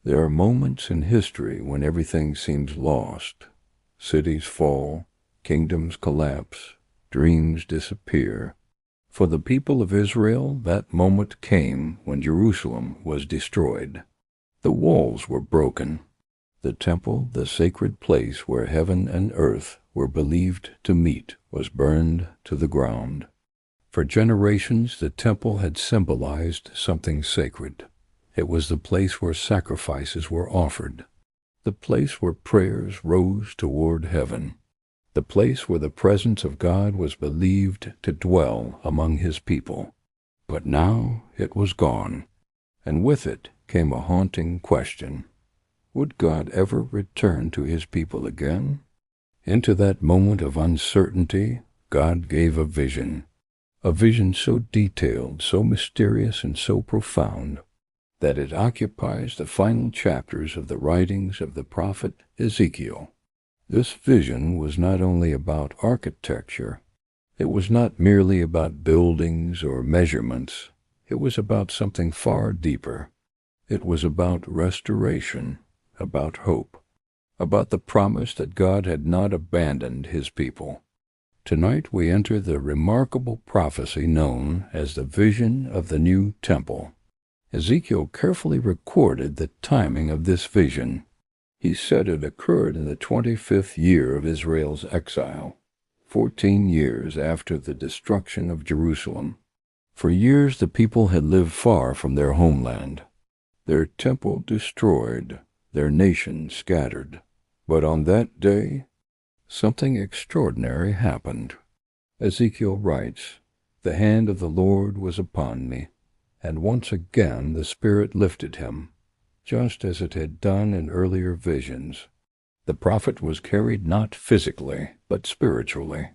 There are moments in history when everything seems lost. Cities fall, kingdoms collapse, dreams disappear. For the people of Israel, that moment came when Jerusalem was destroyed. The walls were broken. The temple, the sacred place where heaven and earth were believed to meet, was burned to the ground. For generations, the temple had symbolized something sacred. It was the place where sacrifices were offered, the place where prayers rose toward heaven, the place where the presence of God was believed to dwell among his people. But now it was gone, and with it came a haunting question. Would God ever return to his people again? Into that moment of uncertainty, God gave a vision so detailed, so mysterious, and so profound, that it occupies the final chapters of the writings of the prophet Ezekiel. This vision was not only about architecture. It was not merely about buildings or measurements. It was about something far deeper. It was about restoration, about hope, about the promise that God had not abandoned his people. Tonight we enter the remarkable prophecy known as the vision of the new temple. Ezekiel carefully recorded the timing of this vision. He said it occurred in the 25th year of Israel's exile, 14 years after the destruction of Jerusalem. For years the people had lived far from their homeland, their temple destroyed, their nation scattered. But on that day, something extraordinary happened. Ezekiel writes, "The hand of the Lord was upon me, and once again the Spirit lifted him, just as it had done in earlier visions. The prophet was carried not physically, but spiritually,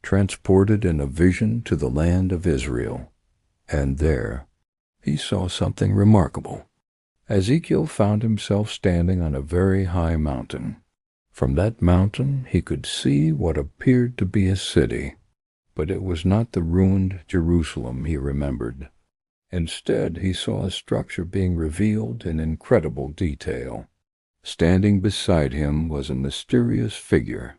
transported in a vision to the land of Israel. And there he saw something remarkable. Ezekiel found himself standing on a very high mountain. From that mountain he could see what appeared to be a city, but it was not the ruined Jerusalem he remembered. Instead, he saw a structure being revealed in incredible detail. Standing beside him was a mysterious figure,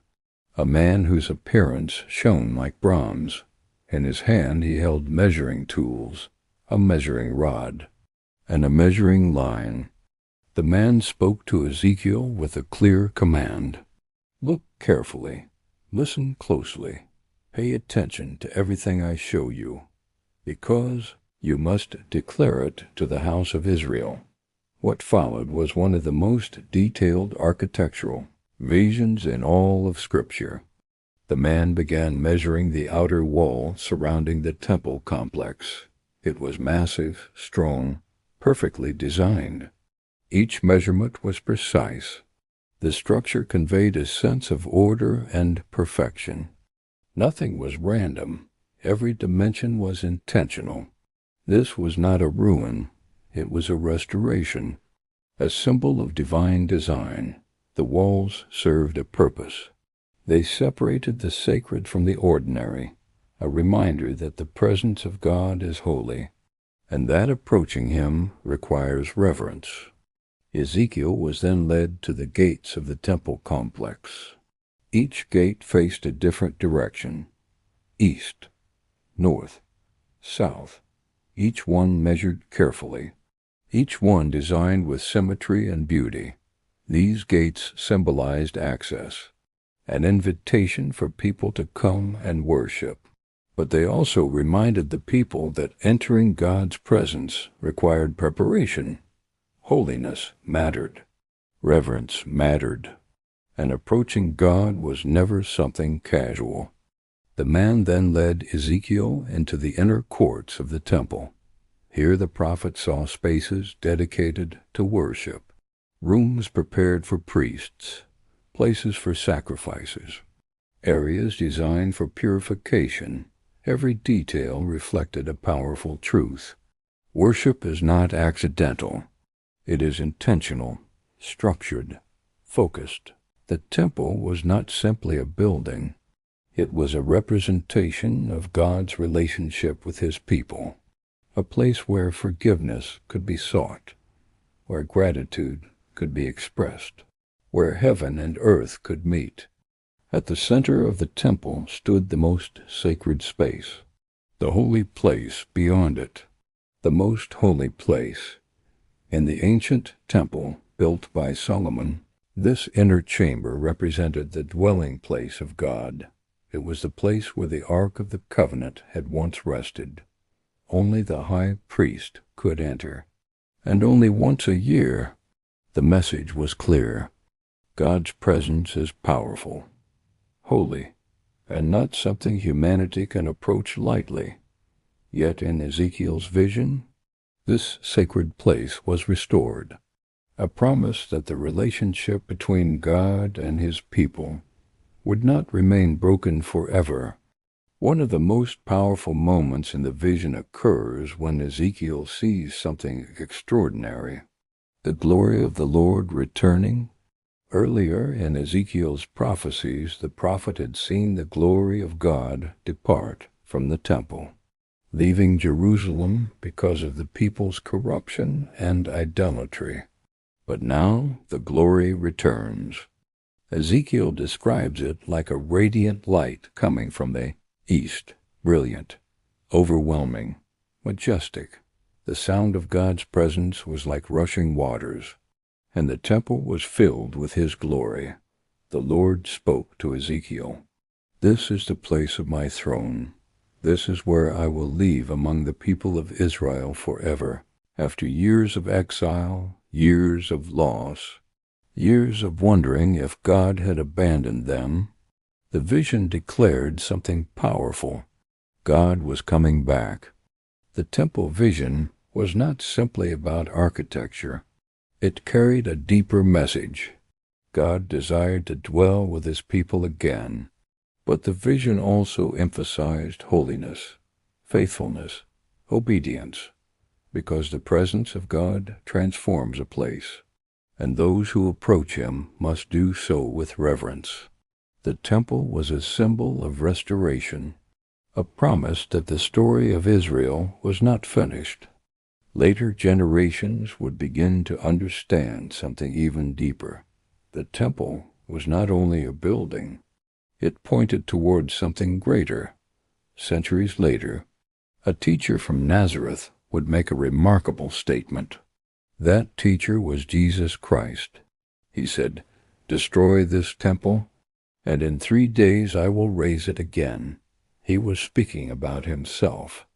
a man whose appearance shone like bronze. In his hand he held measuring tools, a measuring rod, and a measuring line. The man spoke to Ezekiel with a clear command. "Look carefully, listen closely, pay attention to everything I show you, because you must declare it to the house of Israel." What followed was one of the most detailed architectural visions in all of Scripture. The man began measuring the outer wall surrounding the temple complex. It was massive, strong, perfectly designed. Each measurement was precise. The structure conveyed a sense of order and perfection. Nothing was random. Every dimension was intentional. This was not a ruin. It was a restoration, a symbol of divine design. The walls served a purpose. They separated the sacred from the ordinary, a reminder that the presence of God is holy, and that approaching him requires reverence. Ezekiel was then led to the gates of the temple complex. Each gate faced a different direction: east, north, south. Each one measured carefully, each one designed with symmetry and beauty. These gates symbolized access, an invitation for people to come and worship. But they also reminded the people that entering God's presence required preparation. Holiness mattered. Reverence mattered. And approaching God was never something casual. The man then led Ezekiel into the inner courts of the temple. Here the prophet saw spaces dedicated to worship, rooms prepared for priests, places for sacrifices, areas designed for purification. Every detail reflected a powerful truth. Worship is not accidental. It is intentional, structured, focused. The temple was not simply a building. It was a representation of God's relationship with his people, a place where forgiveness could be sought, where gratitude could be expressed, where heaven and earth could meet. At the center of the temple stood the most sacred space, the holy place beyond it, the most holy place. In the ancient temple built by Solomon, this inner chamber represented the dwelling place of God. It was the place where the Ark of the Covenant had once rested. Only the high priest could enter, and only once a year. The message was clear. God's presence is powerful, holy, and not something humanity can approach lightly. Yet in Ezekiel's vision, this sacred place was restored, a promise that the relationship between God and his people would not remain broken forever. One of the most powerful moments in the vision occurs when Ezekiel sees something extraordinary, the glory of the Lord returning. Earlier in Ezekiel's prophecies, the prophet had seen the glory of God depart from the temple, leaving Jerusalem because of the people's corruption and idolatry. But now the glory returns. Ezekiel describes it like a radiant light coming from the east, brilliant, overwhelming, majestic. The sound of God's presence was like rushing waters, and the temple was filled with his glory. The Lord spoke to Ezekiel, "This is the place of my throne. This is where I will live among the people of Israel forever." After years of exile, years of loss, years of wondering if God had abandoned them, the vision declared something powerful. God was coming back. The temple vision was not simply about architecture. It carried a deeper message. God desired to dwell with his people again, but the vision also emphasized holiness, faithfulness, obedience, because the presence of God transforms a place, and those who approach him must do so with reverence. The temple was a symbol of restoration, a promise that the story of Israel was not finished. Later generations would begin to understand something even deeper. The temple was not only a building, it pointed towards something greater. Centuries later, a teacher from Nazareth would make a remarkable statement. That teacher was Jesus Christ. He said, "Destroy this temple, and in 3 days I will raise it again." He was speaking about himself,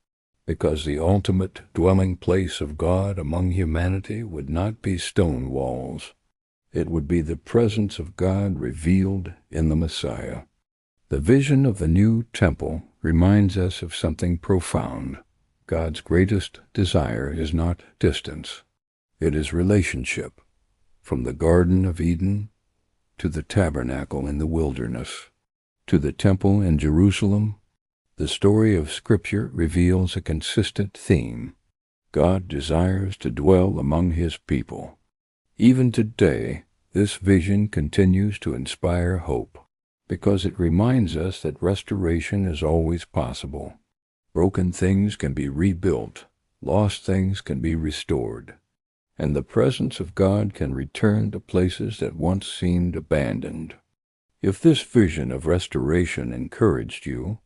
because the ultimate dwelling place of God among humanity would not be stone walls. It would be the presence of God revealed in the Messiah. The vision of the new temple reminds us of something profound. God's greatest desire is not distance. It is relationship, from the Garden of Eden to the tabernacle in the wilderness, to the temple in Jerusalem. The story of Scripture reveals a consistent theme. God desires to dwell among his people. Even today, this vision continues to inspire hope, because it reminds us that restoration is always possible. Broken things can be rebuilt, lost things can be restored, and the presence of God can return to places that once seemed abandoned. If this vision of restoration encouraged you,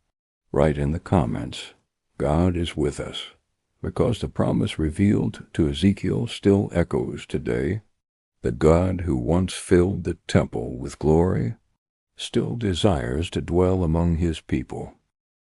write in the comments, "God is with us," because the promise revealed to Ezekiel still echoes today. The God who once filled the temple with glory still desires to dwell among his people.